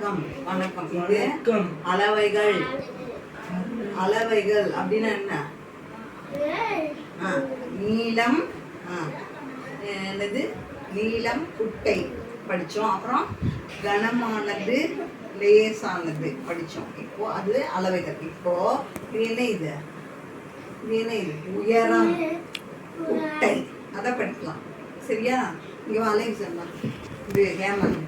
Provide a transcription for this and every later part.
வணக்கம் வணக்கம். இது அளவைகள். அளவைகள் அப்படின்னா என்ன? நீளம், என்னது நீளம், குட்டை படித்தோம். அப்புறம் கனமானது, லேசானது படித்தோம். இப்போ அது அளவைகள். இப்போ இது என்ன? இது என்ன? இது உயரம், குட்டை. அதை படிக்கலாம். சரியா? இங்கே வாழை சொல்லலாம். இது ஹேமந்த்.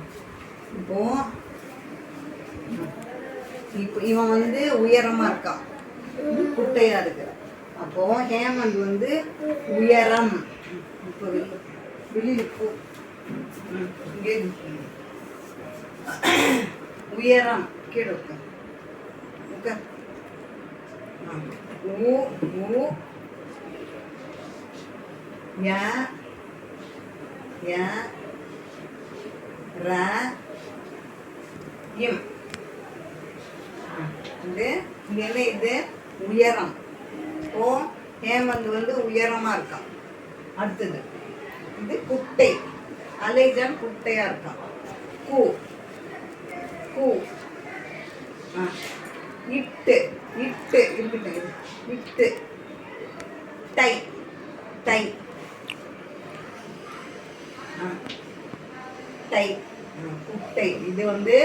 இப்போ இவன் வந்து உயரமா இருக்கான், குட்டையா இருக்கிறான். அப்போ ஹேமந்த் வந்து உயரம். இப்போ வெளியில் போ. இங்கே உயரம் கீழே உட்கார். ஊ ஊ ய ய ர இம். இது என்ன? இது உயரம். இப்போ ஹேமந்த் வந்து உயரமா இருக்கான். அடுத்தது இது குட்டை. அலைஜான் குட்டையா இருக்கான். கூ கூ. இட்டு இட்டு இருக்கட்டும். இட்டு. டை டை டை. குட்டை. இது வந்து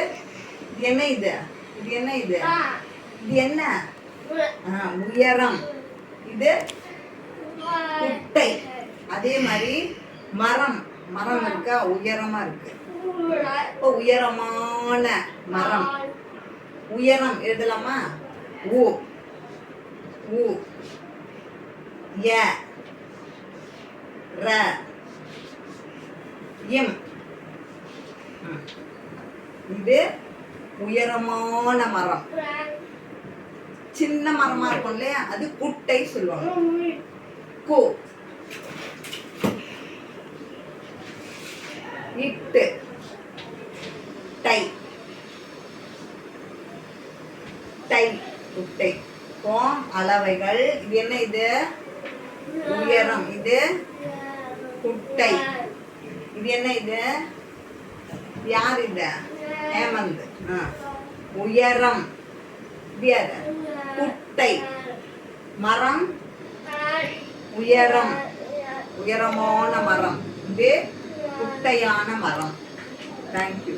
இது என்ன? இது இது என்ன? இது இது என்ன? உயரம். இது குட்டை. அதே மாதிரி மரம். மரம் இருக்கா? உயரமா இருக்கு. இப்போ உயரமான மரம். உயரம் எழுதலாமா? ஊ ஊ ய ர இம். இது உயரமான மரம். சின்ன மரமா இருக்கும் இல்லையா, அது குட்டை சொல்லுவாங்க. கு இட்டு டை டை குட்டை. இப்போ அளவைகள். இது என்ன? இது உயரம். இது குட்டை. இது என்ன? இது யார்? இது ஹேமந்த். உயரம். இது யாரு? குட்டை. மரம் உயரம், உயரமான மரம். இது குட்டையான மரம். தேங்க்யூ.